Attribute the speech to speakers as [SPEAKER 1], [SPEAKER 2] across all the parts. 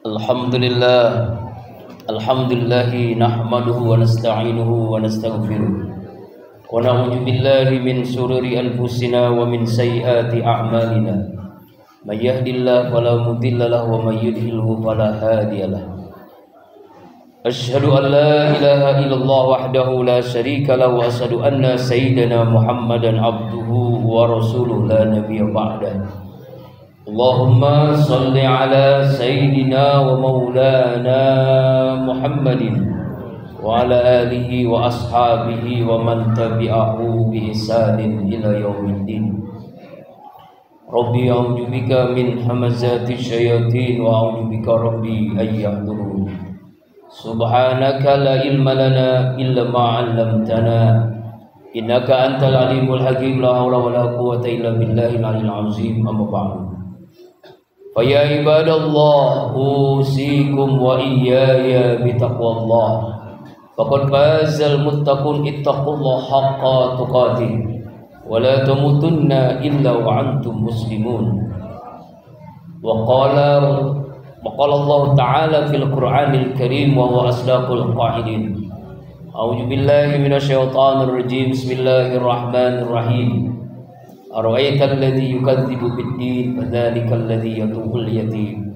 [SPEAKER 1] Alhamdulillah nahmaduhu wa nasta'inuhu wa nastaghfiruh wa na'udzu billahi min shururi anfusina wa min sayyiati a'malina may yahdihillahu fala mudilla lahu wa may yudlilhu fala hadiyalah. Asyhadu an la ilaha illallah wahdahu la syarika lahu wa asyhadu anna sayyidana Muhammadan abduhu wa rasuluhu la nabiyya ba'dahu. Allahumma salli ala sayyidina wa maulana Muhammadin wa ala alihi wa ashabihi wa man tabi'ahu bi ihsanin ila yaumiddin. Rabbi a'udzu bika min hamazati syayatin wa a'udzu bika rabbi ay yahdurun. Subhanaka la ilma lana illa ma 'allamtana innaka antal alimul hakim la haula wala quwwata illa billahil aliyyil azim. Amma ba'du. Faya ibadallah usikum wa iyaya bitaqwallah faqad fazal muttaqun ittaqullaha haqqa tuqatih wa la tamutunna illa wa antum muslimun. Wa qala Allah ta'ala fil Qur'anil Karim wa huwa asdaqul qa'ilin. A'udzu billahi minasyaitonir rajim. Bismillahirrahmanirrahim. Ara'aita alladhi yukadzibu bid-din fadzalika alladhi yatu'ul yatim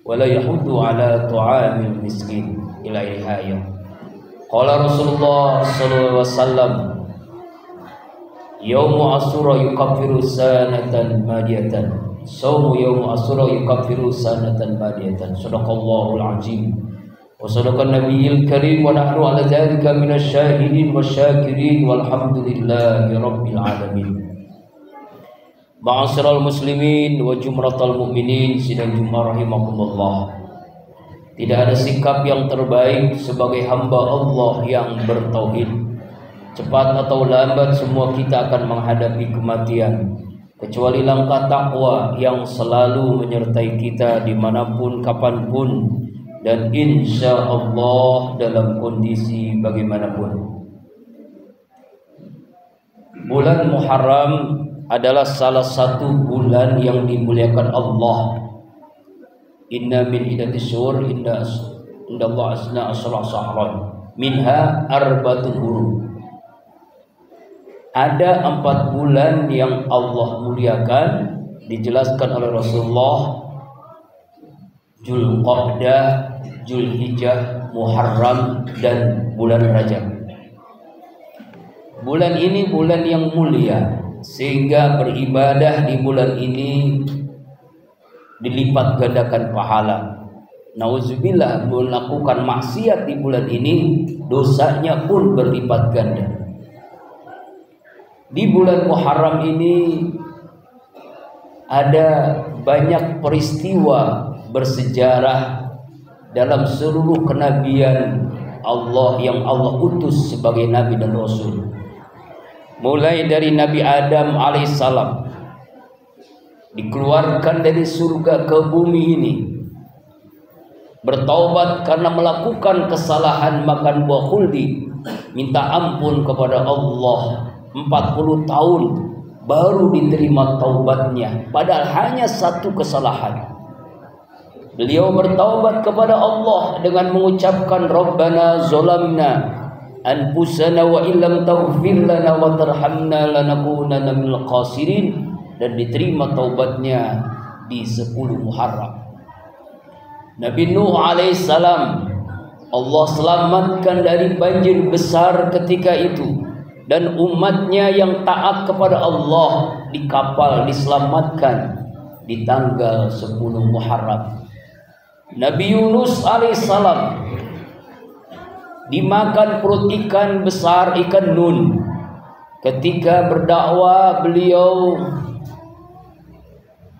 [SPEAKER 1] wa la yahuddu 'ala ta'amil miskin ila ayat. Qala Rasulullah sallallahu alaihi wasallam, yaumu asyura yukaffiru sanatan madiyatan. Saumu yaumu asyura yukaffiru sanatan madiyatan. Shadaqallahul azim wa sadaqan nabiyil karim wa nahnu 'ala dzalika minasy syahidin wasyakirin walhamdulillahi rabbil alamin. Ma'asyiral muslimin wa jumratal mu'minin sidang Jumat rahimakumullah. Tidak ada sikap yang terbaik sebagai hamba Allah yang bertauhid. Cepat atau lambat semua kita akan menghadapi kematian, kecuali langkah takwa yang selalu menyertai kita dimanapun kapanpun dan insya Allah dalam kondisi bagaimanapun. Bulan Muharram adalah salah satu bulan yang dimuliakan Allah. Inna min iddatis syuhur inda Allah asna asra sahran minha arba'atun hurum. Ada 4 bulan yang Allah muliakan, dijelaskan oleh Rasulullah: Dzulqa'dah, Dzulhijjah, Muharram, dan bulan Rajab. Bulan ini bulan yang mulia, sehingga beribadah di bulan ini dilipat gandakan pahala. Nauzubillah, melakukan maksiat di bulan ini dosanya pun berlipat ganda. Di bulan Muharram ini ada banyak peristiwa bersejarah dalam seluruh kenabian Allah yang Allah utus sebagai nabi dan rasul. Mulai dari Nabi Adam alaihissalam dikeluarkan dari surga ke bumi ini, bertaubat karena melakukan kesalahan makan buah khuldi, minta ampun kepada Allah 40 tahun baru diterima taubatnya, padahal hanya 1 kesalahan. Beliau bertaubat kepada Allah dengan mengucapkan Rabbana zolamna anfusana wa illam taghfir lana wa tarhamna lanakunanna minal khasirin, dan diterima taubatnya di 10 Muharram. Nabi Nuh alaihissalam Allah selamatkan dari banjir besar ketika itu, dan umatnya yang taat kepada Allah di kapal diselamatkan di tanggal 10 Muharram. Nabi Yunus alaihissalam dimakan perut ikan besar, ikan nun. Ketika berdakwah, beliau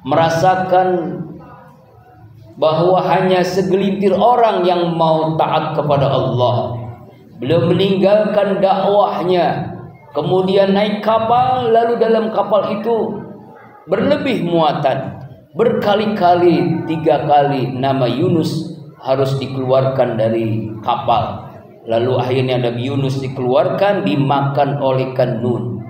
[SPEAKER 1] merasakan bahwa hanya segelintir orang yang mau taat kepada Allah. Beliau meninggalkan dakwahnya, kemudian naik kapal, lalu dalam kapal itu berlebih muatan. Berkali-kali, 3 kali nama Yunus harus dikeluarkan dari kapal. Lalu akhirnya Nabi Yunus dikeluarkan, dimakan oleh ikan nun.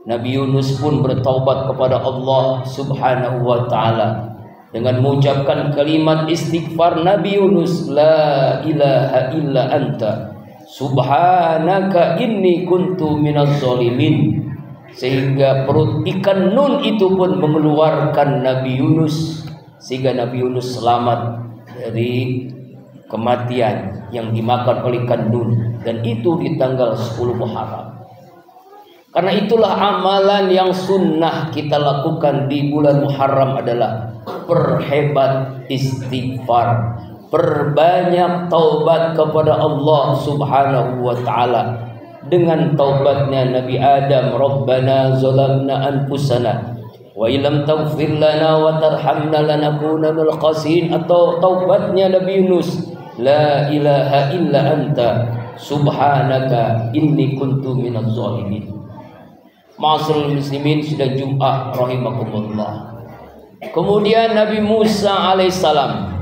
[SPEAKER 1] Nabi Yunus pun bertaubat kepada Allah subhanahu wa ta'ala. dengan mengucapkan kalimat istighfar Nabi Yunus, la ilaha illa anta subhanaka inni kuntu minaz zalimin, sehingga perut ikan nun itu pun mengeluarkan Nabi Yunus, sehingga Nabi Yunus selamat dari kematian yang dimakan oleh ikan nun, dan itu di tanggal 10 Muharram. Karena itulah amalan yang sunnah kita lakukan di bulan Muharram adalah perhebat istighfar, perbanyak taubat kepada Allah Subhanahu wa taala. Dengan taubatnya Nabi Adam, Rabbana zalamna anfusana wa illam taghfir lana wa tarhamna lanakunanna minal khasirin, atau taubatnya Nabi Yunus, la ilaha illa anta subhanaka inni kuntu minaz zalimin. Ma'asyiral muslimin, sudah Jumat rahimakumullah. Kemudian Nabi Musa alaihissalam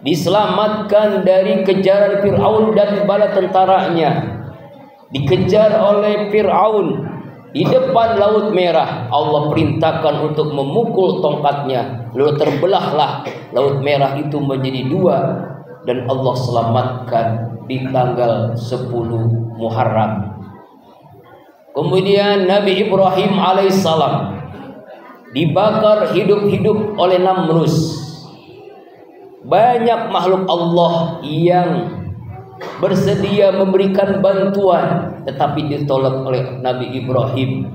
[SPEAKER 1] diselamatkan dari kejaran Fir'aun dan bala tentaranya. Dikejar oleh Fir'aun di depan Laut Merah. Allah perintahkan untuk memukul tongkatnya, lalu terbelahlah Laut Merah itu menjadi dua, dan Allah selamatkan di tanggal 10 Muharram. Kemudian Nabi Ibrahim alaihissalam dibakar hidup-hidup oleh Namrus. Banyak makhluk Allah yang bersedia memberikan bantuan, tetapi ditolak oleh Nabi Ibrahim.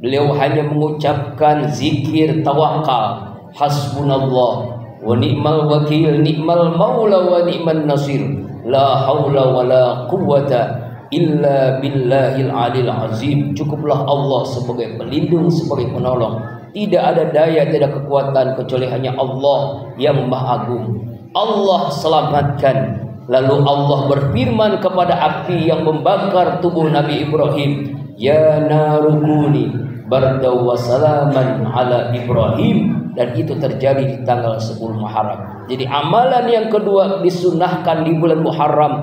[SPEAKER 1] Beliau hanya mengucapkan zikir tawakal, hasbunallah wa ni'mal wakil, ni'mal maula wa ni'man nasir, la haula wa la quwwata illa billahil alil azim. Cukuplah Allah sebagai pelindung, sebagai penolong. Tidak ada daya, tidak kekuatan kecuali hanya Allah yang Maha Agung. Allah selamatkan. Lalu Allah berfirman kepada api yang membakar tubuh Nabi Ibrahim, ya narukuni bardaw wa salaman ala Ibrahim, dan itu terjadi di tanggal 10 Muharram. Jadi amalan yang kedua disunahkan di bulan Muharram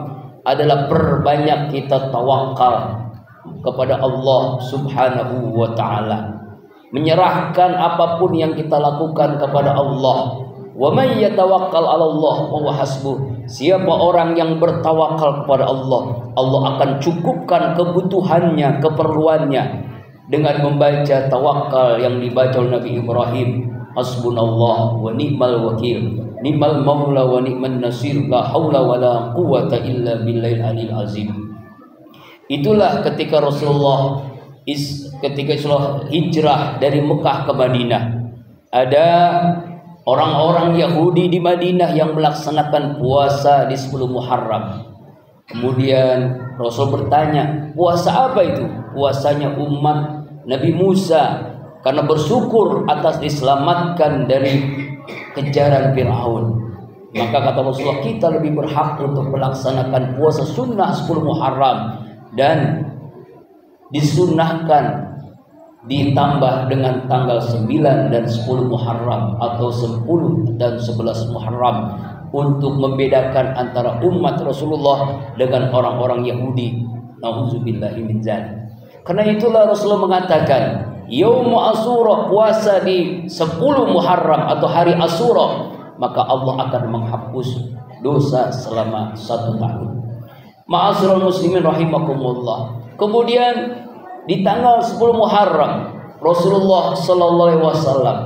[SPEAKER 1] adalah perbanyak kita tawakal kepada Allah Subhanahu wa taala, menyerahkan apapun yang kita lakukan kepada Allah. Wa may yatawakkal 'ala Allah wa huwa hasbuh. Siapa orang yang bertawakal kepada Allah, Allah akan cukupkan kebutuhannya, keperluannya, dengan membaca tawakal yang dibaca oleh Nabi Ibrahim, hasbunallah wa ni'mal wakil, ni'mal maula wa ni'man nasir, la haula wa la quwwata illa billahil alil azim. Itulah ketika Rasulullah hijrah dari Mekah ke Madinah. Ada orang-orang Yahudi di Madinah yang melaksanakan puasa di 10 Muharram. Kemudian Rasul bertanya, puasa apa itu? Puasanya umat Nabi Musa, karena bersyukur atas diselamatkan dari kejaran Fir'aun. Maka kata Rasulullah, kita lebih berhak untuk melaksanakan puasa sunnah 10 Muharram, dan disunnahkan ditambah dengan tanggal 9 dan 10 Muharram, atau 10 dan 11 Muharram, untuk membedakan antara umat Rasulullah dengan orang-orang Yahudi. Nauzubillahi min dzalik. Karena itulah Rasulullah mengatakan, Yaumu Asyura, puasa di 10 Muharram atau hari Asyura, maka Allah akan menghapus dosa selama 1 tahun. Ma'asyiral muslimin rahimakumullah. Kemudian di tanggal 10 Muharram, Rasulullah sallallahu alaihi wasallam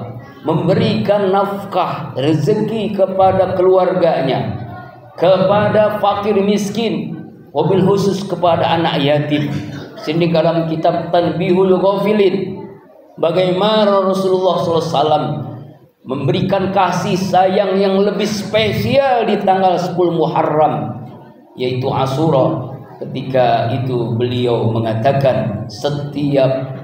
[SPEAKER 1] memberikan nafkah rezeki kepada keluarganya, kepada fakir miskin, wabil khusus kepada anak yatim. Sini dalam kitab Tanbihul Ghafilin, bagaimana Rasulullah SAW memberikan kasih sayang yang lebih spesial di tanggal 10 Muharram, yaitu Asyura. Ketika itu beliau mengatakan, setiap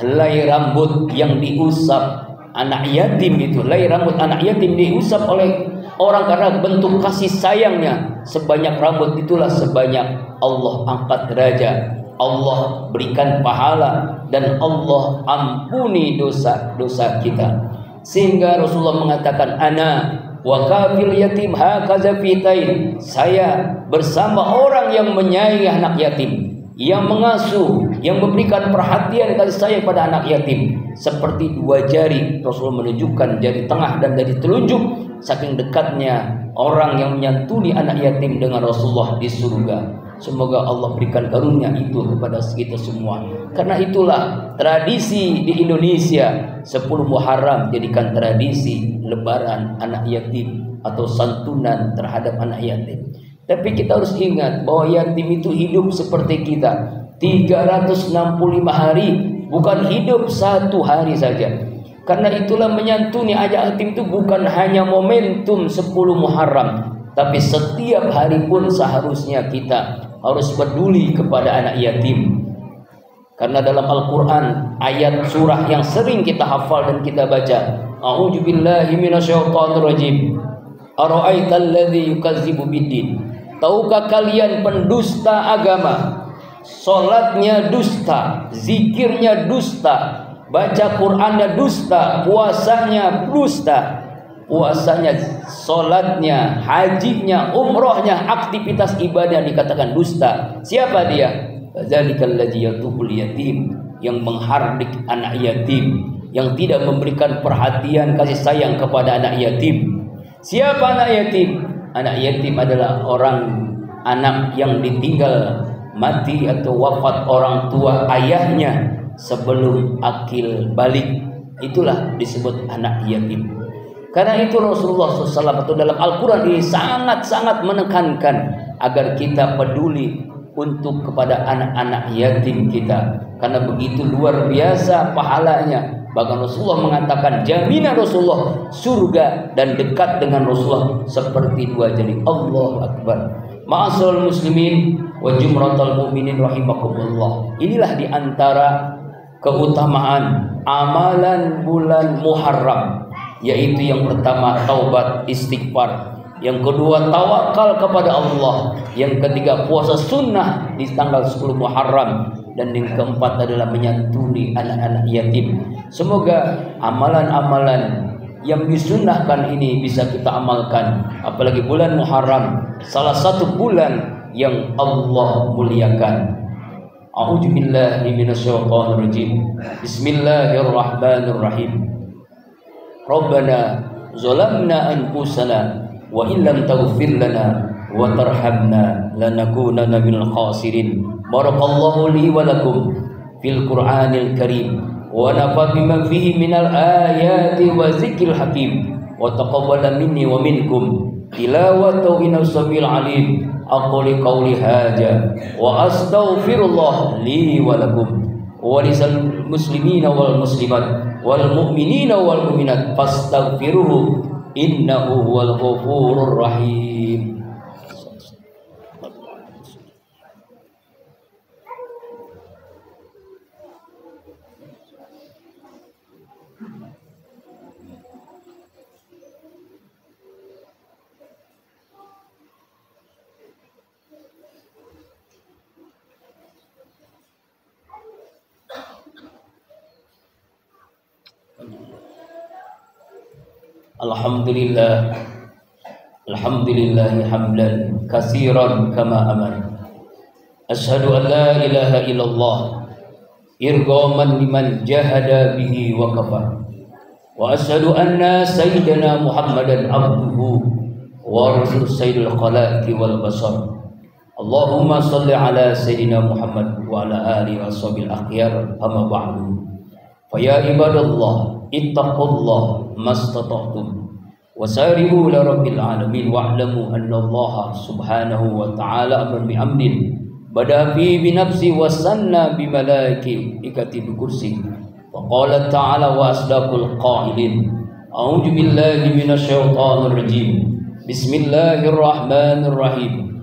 [SPEAKER 1] helai rambut yang diusap anak yatim, itu helai rambut anak yatim diusap oleh orang karena bentuk kasih sayangnya, sebanyak rambut itulah sebanyak Allah angkat derajat, Allah berikan pahala, dan Allah ampuni dosa-dosa kita. Sehingga Rasulullah mengatakan, ana wa kafil yatim hakaza fitain, saya bersama orang yang menyayangi anak yatim yang mengasuh, yang memberikan perhatian kasih sayang pada anak yatim. Seperti dua jari, Rasulullah menunjukkan jari tengah dan jari telunjuk, saking dekatnya orang yang menyantuni anak yatim dengan Rasulullah di surga. Semoga Allah berikan karunia itu kepada kita semua. Karena itulah tradisi di Indonesia 10 Muharram jadikan tradisi lebaran anak yatim atau santunan terhadap anak yatim. Tapi kita harus ingat bahwa yatim itu hidup seperti kita 365 hari, bukan hidup 1 hari saja. Karena itulah menyantuni anak yatim itu bukan hanya momentum 10 Muharram, tapi setiap hari pun seharusnya kita harus peduli kepada anak yatim. Karena dalam Al-Quran ayat surah yang sering kita hafal dan kita baca, A'udzubillahi minasyaitonirrajim. Ara'aital ladzi yukazzibu biddin. Tahukah kalian pendusta agama? Salatnya dusta, zikirnya dusta, baca Qur'annya dusta, puasanya dusta. Puasanya, salatnya, hajinya, umrohnya, aktivitas ibadah dikatakan dusta. Siapa dia? Zalikal ladzi yatubul yatim, yang menghardik anak yatim, yang tidak memberikan perhatian kasih sayang kepada anak yatim. Siapa anak yatim? Anak yatim adalah anak yang ditinggal mati atau wafat orang tua ayahnya sebelum akil balik. Itulah disebut anak yatim. Karena itu Rasulullah SAW atau dalam Al-Quran ini sangat-sangat menekankan agar kita peduli untuk kepada anak-anak yatim kita. Karena begitu luar biasa pahalanya. Bahkan Rasulullah mengatakan jaminan Rasulullah surga dan dekat dengan Rasulullah seperti 2 jari. Allahu Akbar. Ma'asyiral muslimin wa jumratal mu'minin rahimakumullah. Inilah diantara keutamaan amalan bulan Muharram, yaitu yang pertama taubat istighfar, yang kedua tawakal kepada Allah, yang ketiga puasa sunnah di tanggal 10 Muharram, dan yang keempat adalah menyantuni anak-anak yatim. Semoga amalan-amalan yang disunnahkan ini bisa kita amalkan, apalagi bulan Muharram, salah satu bulan yang Allah muliakan. A'udzubillahi minasyaitonirrajim. Bismillahirrahmanirrahim. Rabbana zalamna anfusana wa illam taghfir lana wa tarhamna lanakunanna minal khasirin. Barakallahu li wa lakum fil Qur'anil Karim wa nafa'ani bima fihi minal ayati wa dzikril hakim wa taqabbala minni wa minkum tilawatahu innahu samiul alim. Aqulu qawli hadza wa astaghfirullah li wa lakum wa lisal muslimina wal muslimat wal mu'minina wal mu'minat fastaghfiruhu innahu huwal ghafurur rahim. Alhamdulillah, alhamdulillahi hamdan katsiran kama aman. Asyhadu an la ilaha illallah irghaman liman jahada bihi wa kafa. Wa asyhadu anna sayyidina Muhammadan abduhu wa rasul sayyidil khalaqi wal bashar. Allahumma shalli ala sayyidina Muhammad wa ala alihi washabil akhyar. Amma ba'du. Fa ya ibadallah ittaqullah mastata'tum wasari'u ila rabbil alamin wa'lamu anna Allah subhanahu wa ta'ala amran bi'amdin bada fi binafsi wa sanna bi malaikati bi kursi wa qala ta'ala wa asdaqul qailin a'udzu billahi minasyaitonir rajim bismillahirrahmanirrahim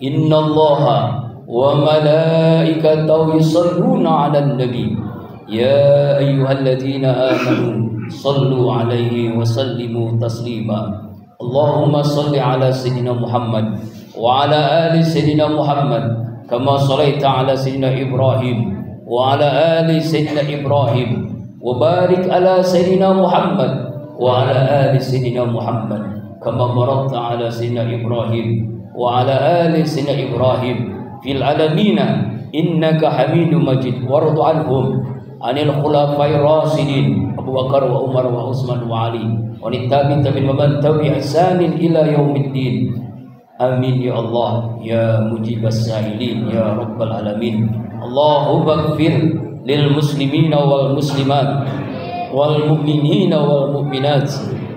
[SPEAKER 1] innallaha wa malaikatahu yusholluna 'alan nabi ya ayyuhalladzina amanu sallu alaihi wa sallimu taslima. Allahumma salli ala sayyidina Muhammad wa ala ali sayyidina Muhammad kama sallaita ala sayyidina Ibrahim wa ala ali sayyidina Ibrahim wa barik ala sayyidina Muhammad wa ala ali sayyidina Muhammad kama barakta ala sayyidina Ibrahim wa ala ali sayyidina Ibrahim fil alamin innaka Hamidum Majid. Warḍu anhum anil khulafa'ir rasyidin Abu Bakar wa Umar wa Utsman wa Ali wa tabi'in wa man tabi'a ihsanin ila yaumiddin. Amin ya Allah ya mujibas sa'ilin ya rabbal alamin. Allahumma ighfir lil muslimina wal muslimat wal mu'minina wal mu'minat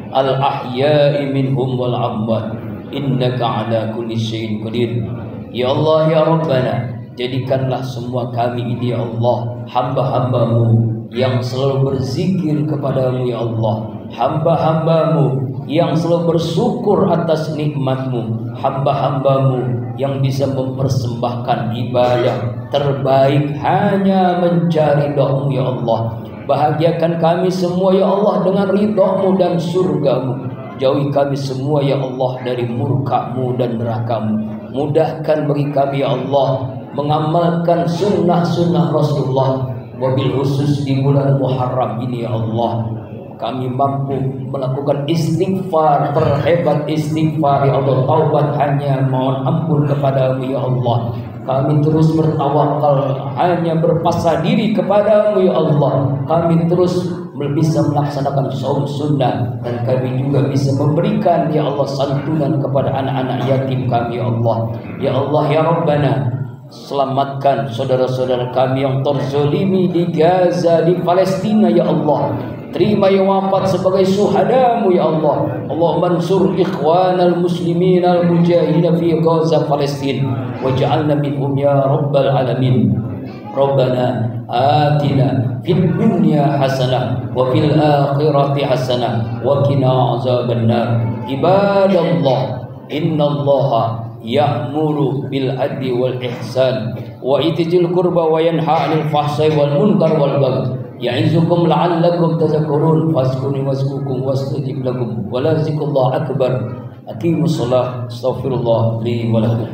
[SPEAKER 1] al ahya'i minhum wal amwat innaka ala kulli syai'in qadir. Ya Allah ya Rabbana, jadikanlah semua kami ini ya Allah hamba-hambamu yang selalu berzikir kepadamu ya Allah, hamba-hambamu yang selalu bersyukur atas nikmatmu, hamba-hambamu yang bisa mempersembahkan ibadah terbaik hanya mencari ridhamu ya Allah. Bahagiakan kami semua ya Allah dengan ridhamu dan surgamu. Jauhi kami semua ya Allah dari murkamu dan nerakamu. Mudahkan bagi kami ya Allah mengamalkan sunnah-sunnah Rasulullah, wabil khusus di bulan Muharram ini ya Allah. Kami mampu melakukan istighfar, terhebat istighfar ya Allah, taubat hanya mohon ampun kepadamu ya Allah. Kami terus bertawakal hanya berpasrah diri kepadamu ya Allah. Kami terus bisa melaksanakan saum sunnah dan kami juga bisa memberikan ya Allah santunan kepada anak-anak yatim kami ya Allah. Ya Allah ya Rabbana, selamatkan saudara-saudara kami yang terzolimi di Gaza, di Palestina ya Allah. Terima yang wafat sebagai syuhadamu ya Allah. Allahumma ansur ikhwanal muslimin al mujahidin fi Gaza Palestina waj'alna minhum ya rabbal alamin. Rabbana atina fid dunya hasanah wa fil akhirati hasanah wa qina azabannar. Ibadallah, innallaha ya'muru bil adli wal ihsan wa itizil qurba wa yanha 'anil fahsai wal munkar wal baghi ya'izukum la'allakum tadhakkarun fazkuruni wazkurukum wastajib lakum wa la zikrullah akbar. Aqimus shalah. Astaghfirullah li wa lakum.